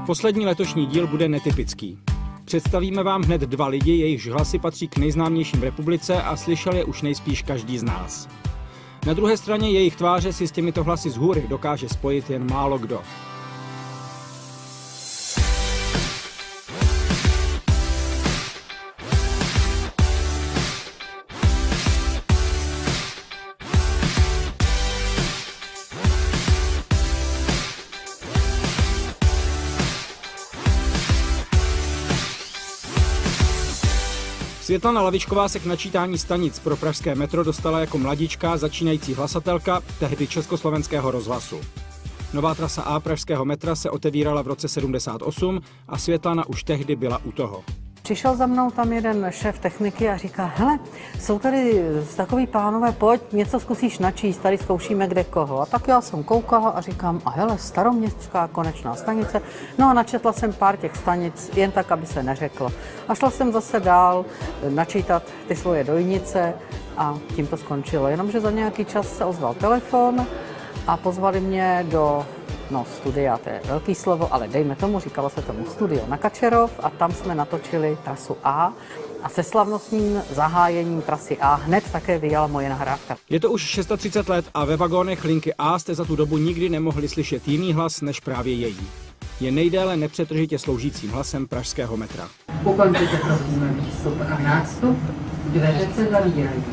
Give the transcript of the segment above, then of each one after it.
Poslední letošní díl bude netypický. Představíme vám hned dva lidi, jejichž hlasy patří k nejznámějším v republice a slyšel je už nejspíš každý z nás. Na druhé straně jejich tváře si s těmito hlasy z hůry dokáže spojit jen málo kdo. Světlana Lavičková se k načítání stanic pro pražské metro dostala jako mladička začínající hlasatelka tehdy Československého rozhlasu. Nová trasa A pražského metra se otevírala v roce 78 a Světlana už tehdy byla u toho. Přišel za mnou tam jeden šéf techniky a říká, hele, jsou tady takový pánové, pojď, něco zkusíš načíst, tady zkoušíme kde koho. A tak já jsem koukala a říkám, a hele, Staroměstská konečná stanice. No a načetla jsem pár těch stanic, jen tak, aby se neřeklo. A šla jsem zase dál načítat ty svoje dojnice a tím to skončilo. Jenomže za nějaký čas se ozval telefon a pozvali mě do studia, to je velký slovo, ale dejme tomu, říkalo se tomu Studio na Kačerov a tam jsme natočili trasu A a se slavnostním zahájením trasy A hned také vyjela moje nahrávka. Je to už 630 let a ve vagónech linky A jste za tu dobu nikdy nemohli slyšet jiný hlas než právě její. Je nejdéle nepřetržitě sloužícím hlasem pražského metra. Ukončíte prosím výstup a nástup, dveře se zavírají.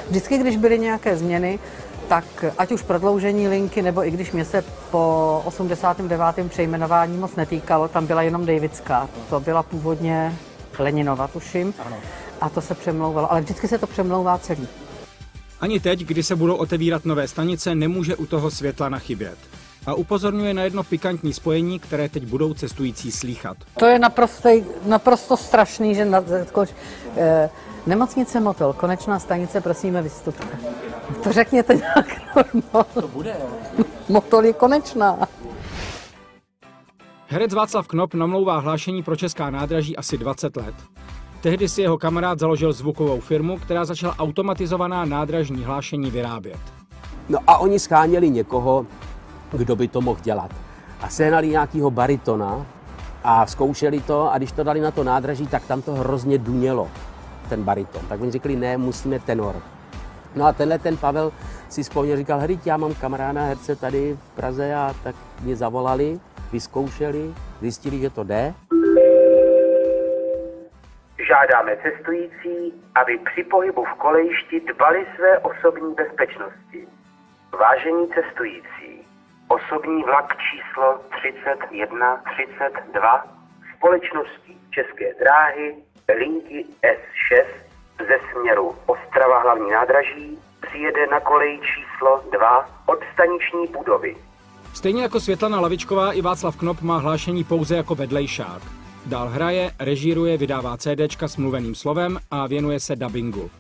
Vždycky, když byly nějaké změny, tak ať už prodloužení linky, nebo i když mě se po 89. přejmenování moc netýkalo, tam byla jenom Davidská. To byla původně Leninova, tuším. A to se přemlouvalo, ale vždycky se to přemlouvá celý. Ani teď, kdy se budou otevírat nové stanice, nemůže u toho Světlana chybět. A upozorňuje na jedno pikantní spojení, které teď budou cestující slýchat. To je naprosto strašný, že nemocnice Motol, konečná stanice, prosíme, vystupte. To řekněte nějak. To bude, Motol je konečná. Herec Václav Knop namlouvá hlášení pro česká nádraží asi 20 let. Tehdy si jeho kamarád založil zvukovou firmu, která začala automatizovaná nádražní hlášení vyrábět. No a oni scháněli někoho, kdo by to mohl dělat. A sehnali nějakého baritona a zkoušeli to a když to dali na to nádraží, tak tam to hrozně dunělo, ten bariton. Tak oni řekli, ne, musíme tenor. No a ten Pavel si vzpomněl, říkal, hej, já mám kamaráda herce tady v Praze a tak mě zavolali, vyzkoušeli, zjistili, že to jde. Žádáme cestující, aby při pohybu v kolejišti dbali své osobní bezpečnosti. Vážení cestující, osobní vlak číslo 3132 společností České dráhy linky S6 ze směru Ostrava hlavní nádraží přijede na koleji číslo 2 od staniční budovy. Stejně jako Světlana Lavičková i Václav Knop má hlášení pouze jako vedlejšák. Dál hraje, režíruje, vydává CDčka s mluveným slovem a věnuje se dabingu.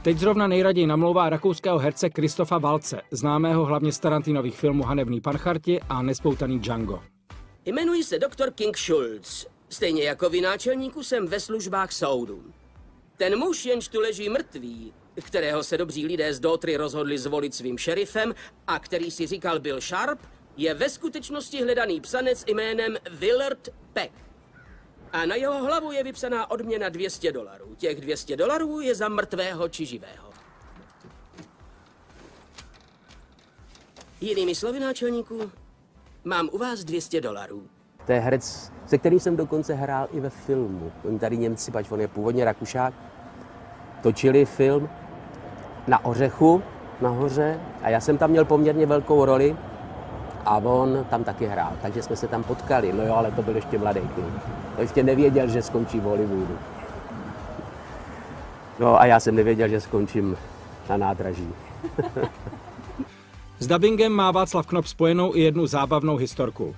Teď zrovna nejraději namlouvá rakouského herce Christopha Waltze, známého hlavně z Tarantinových filmů Hanebný pancharti a Nespoutaný Django. Jmenuji se doktor King Schultz. Stejně jako vy, náčelníku, jsem ve službách soudu. Ten muž, jenž tu leží mrtvý, kterého se dobří lidé z Dotry rozhodli zvolit svým šerifem a který si říkal Bill Sharp, je ve skutečnosti hledaný psanec jménem Willard Peck. A na jeho hlavu je vypsaná odměna $200. Těch $200 je za mrtvého či živého. Jinými slovy, náčelníku, mám u vás $200. To je herec, se kterým jsem dokonce hrál i ve filmu. Oni tady Němci, pač on je původně Rakušák, točili film na Ořechu, nahoře, a já jsem tam měl poměrně velkou roli a on tam taky hrál, takže jsme se tam potkali. No jo, ale to byl ještě mladý kluk. To ještě nevěděl, že skončí v Hollywoodu. No a já jsem nevěděl, že skončím na nádraží. S dabingem má Václav Knop spojenou i jednu zábavnou historku.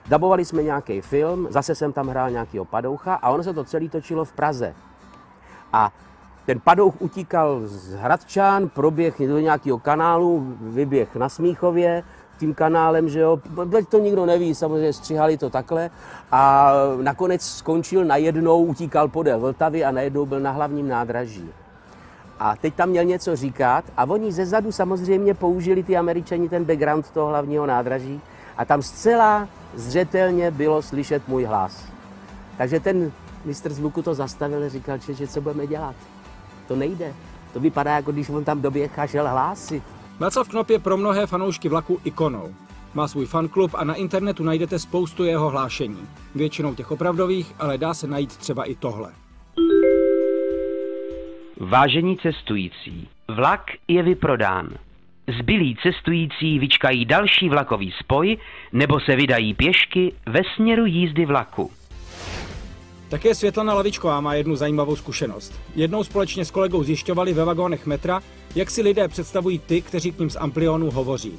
Dabovali jsme nějaký film, zase jsem tam hrál nějakého padoucha a ono se to celé točilo v Praze. A ten padouch utíkal z Hradčan, proběh do nějakého kanálu, vyběh na Smíchově, tím kanálem, že jo, to nikdo neví, samozřejmě střihali to takhle a nakonec skončil najednou, utíkal podél Vltavy a najednou byl na hlavním nádraží. A teď tam měl něco říkat a oni zezadu samozřejmě použili ty Američani ten background toho hlavního nádraží a tam zcela zřetelně bylo slyšet můj hlas. Takže ten mistr zvuku to zastavil a říkal, že co budeme dělat? To nejde. To vypadá, jako když on tam doběh a šel hlásit. Václav Knop je pro mnohé fanoušky vlaku ikonou. Má svůj fanklub a na internetu najdete spoustu jeho hlášení. Většinou těch opravdových, ale dá se najít třeba i tohle. Vážení cestující, vlak je vyprodán. Zbylí cestující vyčkají další vlakový spoj nebo se vydají pěšky ve směru jízdy vlaku. Také Světlana Lavičková má jednu zajímavou zkušenost. Jednou společně s kolegou zjišťovali ve vagónech metra, jak si lidé představují ty, kteří k ním z amplionů hovoří.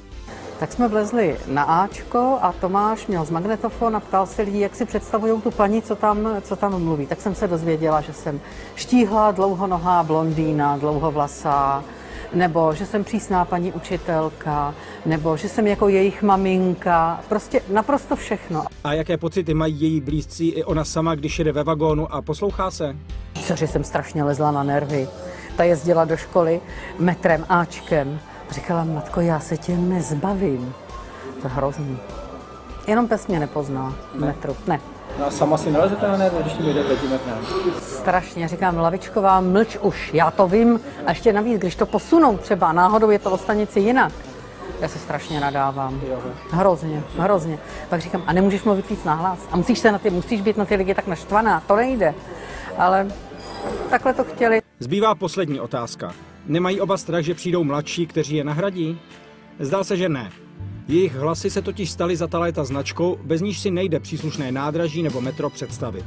Tak jsme vlezli na Ačko a Tomáš měl z magnetofon a ptal se lidí, jak si představují tu paní, co tam mluví. Tak jsem se dozvěděla, že jsem štíhlá, dlouhonohá blondýna, dlouhovlasá, nebo že jsem přísná paní učitelka, nebo že jsem jako jejich maminka, prostě naprosto všechno. A jaké pocity mají její blízcí i ona sama, když jede ve vagónu a poslouchá se? Cože jsem strašně lezla na nervy. Ta jezdila do školy metrem Ačkem. Říkala, matko, já se tě nezbavím. To je hrozný. Jenom pes mě nepozná metru. Ne. No a sama si nalezete na nervy, když tím jdete tím metrem? Strašně, říkám, Lavičková, mlč už, já to vím. A ještě navíc, když to posunou třeba, náhodou je to o stanici jinak. Já se strašně nadávám. Hrozně. Pak říkám, a nemůžeš mluvit víc nahlas? A musíš být na ty lidi tak naštvaná, to nejde. Ale takhle to chtěli. Zbývá poslední otázka. Nemají oba strach, že přijdou mladší, kteří je nahradí? Zdá se, že ne. Jejich hlasy se totiž staly za ta léta značkou, bez níž si nejde příslušné nádraží nebo metro představit.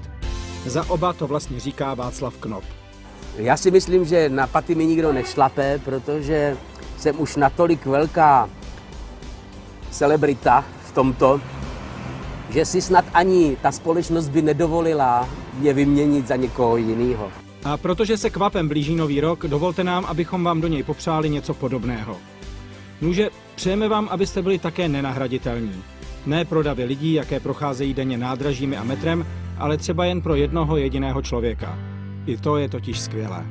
Za oba to vlastně říká Václav Knop. Já si myslím, že na paty mi nikdo nešlape, protože jsem už natolik velká celebrita v tomto, že si snad ani ta společnost by nedovolila mě vyměnit za někoho jiného. A protože se kvapem blíží nový rok, dovolte nám, abychom vám do něj popřáli něco podobného. Nuže, přejeme vám, abyste byli také nenahraditelní. Ne pro davy lidí, jaké procházejí denně nádražími a metrem, ale třeba jen pro jednoho jediného člověka. I to je totiž skvělé.